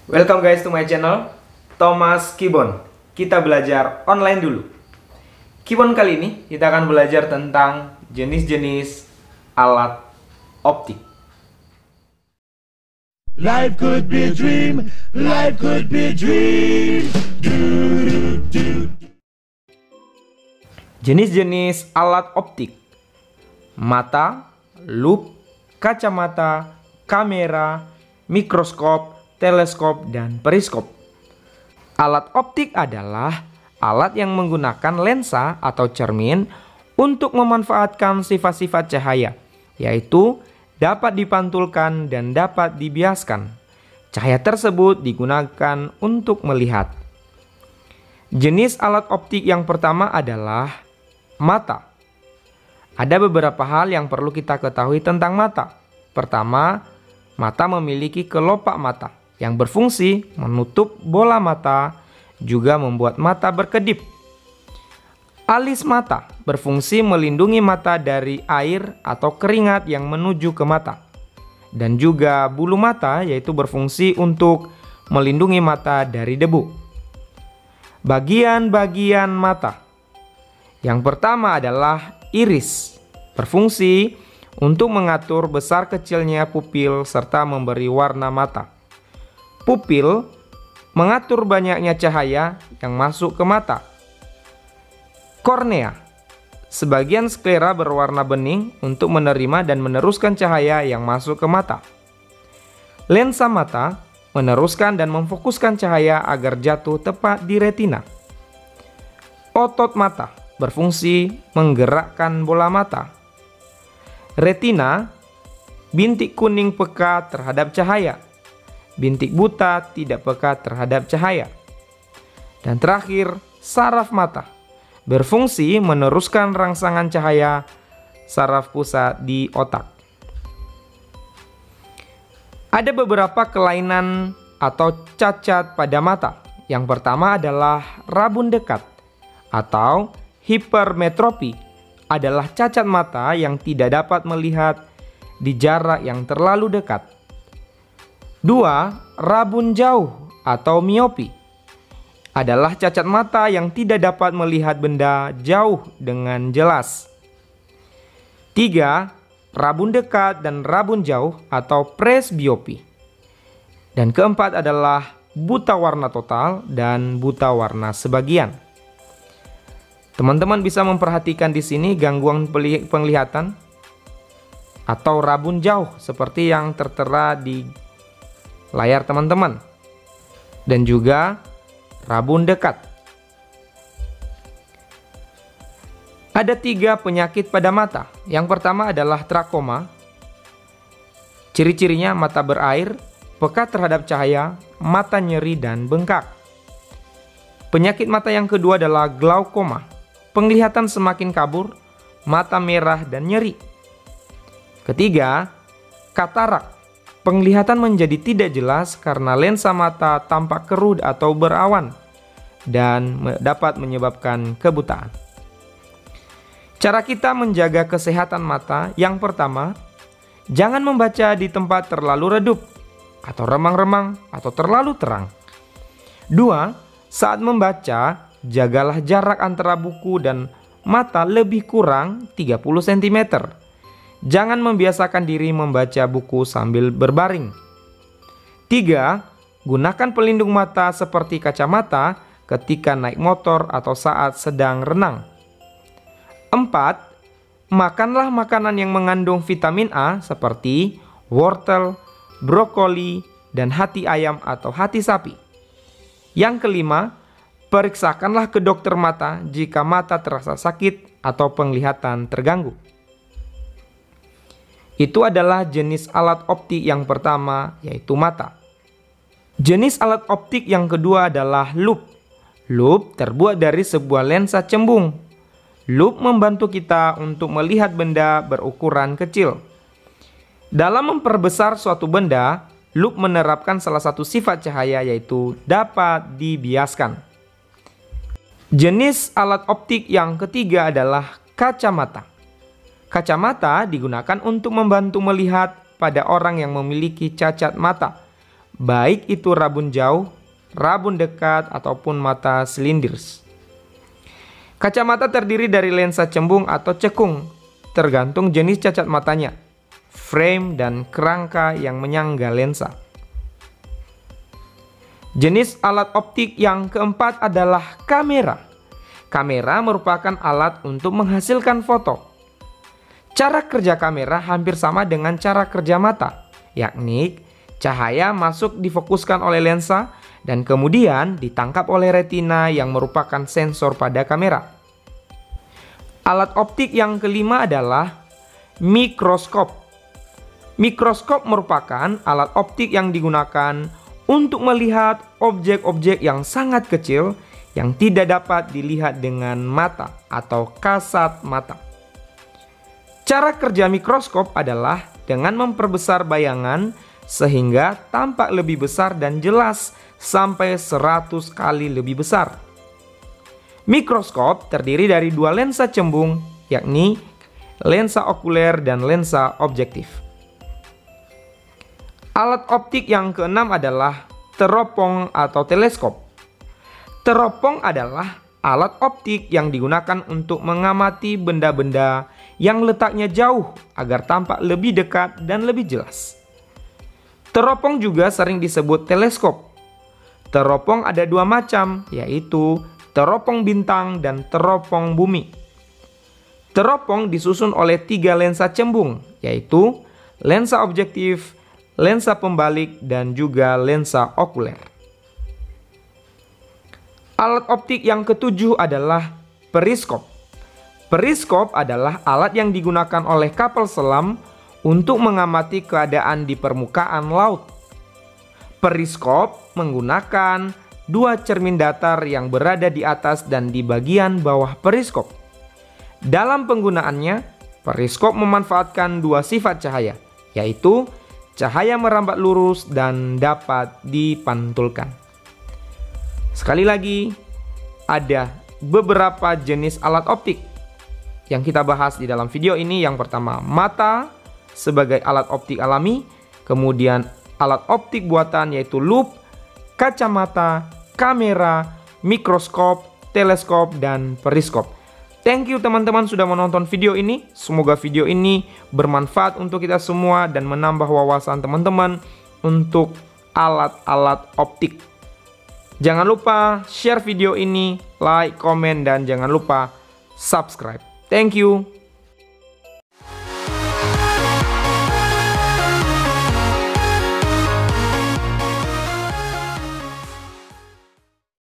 Welcome guys to my channel Thomas Kibon. Kita belajar online dulu. Kibon kali ini kita akan belajar tentang jenis-jenis alat optik. Life could be a dream. Life could be a dream. Jenis-jenis alat optik: mata, lup, kacamata, kamera, mikroskop, teleskop, dan periskop. Alat optik adalah alat yang menggunakan lensa atau cermin untuk memanfaatkan sifat-sifat cahaya, yaitu dapat dipantulkan dan dapat dibiaskan. Cahaya tersebut digunakan untuk melihat. Jenis alat optik yang pertama adalah mata. Ada beberapa hal yang perlu kita ketahui tentang mata. Pertama, mata memiliki kelopak mata yang berfungsi menutup bola mata, juga membuat mata berkedip. Alis mata berfungsi melindungi mata dari air atau keringat yang menuju ke mata. Dan juga bulu mata yaitu berfungsi untuk melindungi mata dari debu. Bagian-bagian mata. Yang pertama adalah iris, berfungsi untuk mengatur besar kecilnya pupil serta memberi warna mata. Pupil mengatur banyaknya cahaya yang masuk ke mata. Kornea, sebagian sklera berwarna bening untuk menerima dan meneruskan cahaya yang masuk ke mata. Lensa mata meneruskan dan memfokuskan cahaya agar jatuh tepat di retina. Otot mata berfungsi menggerakkan bola mata. Retina, bintik kuning peka terhadap cahaya. Bintik buta tidak peka terhadap cahaya. Dan terakhir, saraf mata berfungsi meneruskan rangsangan cahaya saraf pusat di otak. Ada beberapa kelainan atau cacat pada mata. Yang pertama adalah rabun dekat atau hipermetropi, adalah cacat mata yang tidak dapat melihat di jarak yang terlalu dekat. 2. Rabun jauh atau miopi, adalah cacat mata yang tidak dapat melihat benda jauh dengan jelas. 3. Rabun dekat dan rabun jauh atau presbiopi. Dan keempat adalah buta warna total dan buta warna sebagian. Teman-teman bisa memperhatikan di sini gangguan penglihatan atau rabun jauh seperti yang tertera di layar teman-teman, dan juga rabun dekat. Ada 3 penyakit pada mata. Yang pertama adalah trakoma. Ciri-cirinya mata berair, peka terhadap cahaya, mata nyeri dan bengkak. Penyakit mata yang kedua adalah glaukoma. Penglihatan semakin kabur, mata merah dan nyeri. Ketiga, katarak. Penglihatan menjadi tidak jelas karena lensa mata tampak keruh atau berawan dan dapat menyebabkan kebutaan. Cara kita menjaga kesehatan mata: yang pertama, jangan membaca di tempat terlalu redup atau remang-remang atau terlalu terang. 2. Saat membaca, jagalah jarak antara buku dan mata lebih kurang 30 cm. Jangan membiasakan diri membaca buku sambil berbaring. 3. Gunakan pelindung mata seperti kacamata ketika naik motor atau saat sedang renang. 4. Makanlah makanan yang mengandung vitamin A seperti wortel, brokoli, dan hati ayam atau hati sapi. Yang kelima, periksakanlah ke dokter mata jika mata terasa sakit atau penglihatan terganggu. Itu adalah jenis alat optik yang pertama, yaitu mata. Jenis alat optik yang kedua adalah lup. Lup terbuat dari sebuah lensa cembung. Lup membantu kita untuk melihat benda berukuran kecil. Dalam memperbesar suatu benda, lup menerapkan salah satu sifat cahaya, yaitu dapat dibiaskan. Jenis alat optik yang ketiga adalah kacamata. Kacamata digunakan untuk membantu melihat pada orang yang memiliki cacat mata. baik itu rabun jauh, rabun dekat, ataupun mata silindris. Kacamata terdiri dari lensa cembung atau cekung, tergantung jenis cacat matanya, frame dan kerangka yang menyangga lensa. Jenis alat optik yang keempat adalah kamera. Kamera merupakan alat untuk menghasilkan foto. Cara kerja kamera hampir sama dengan cara kerja mata, yakni cahaya masuk difokuskan oleh lensa dan kemudian ditangkap oleh retina yang merupakan sensor pada kamera. Alat optik yang kelima adalah mikroskop. Mikroskop merupakan alat optik yang digunakan untuk melihat objek-objek yang sangat kecil yang tidak dapat dilihat dengan mata atau kasat mata. Cara kerja mikroskop adalah dengan memperbesar bayangan sehingga tampak lebih besar dan jelas sampai 100 kali lebih besar. Mikroskop terdiri dari dua lensa cembung, yakni lensa okuler dan lensa objektif. Alat optik yang keenam adalah teropong atau teleskop. Teropong adalah alat optik yang digunakan untuk mengamati benda-benda yang letaknya jauh agar tampak lebih dekat dan lebih jelas. Teropong juga sering disebut teleskop. Teropong ada dua macam, yaitu teropong bintang dan teropong bumi. Teropong disusun oleh tiga lensa cembung, yaitu lensa objektif, lensa pembalik, dan juga lensa okuler. Alat optik yang ketujuh adalah periskop. Periskop adalah alat yang digunakan oleh kapal selam untuk mengamati keadaan di permukaan laut. Periskop menggunakan dua cermin datar yang berada di atas dan di bagian bawah periskop. Dalam penggunaannya, periskop memanfaatkan dua sifat cahaya, yaitu cahaya merambat lurus dan dapat dipantulkan. Sekali lagi, ada beberapa jenis alat optik yang kita bahas di dalam video ini. Yang pertama, mata sebagai alat optik alami, kemudian alat optik buatan yaitu loop, kacamata, kamera, mikroskop, teleskop, dan periskop. Thank you teman-teman sudah menonton video ini. Semoga video ini bermanfaat untuk kita semua dan menambah wawasan teman-teman untuk alat-alat optik. Jangan lupa share video ini, like, komen, dan jangan lupa subscribe. Thank you.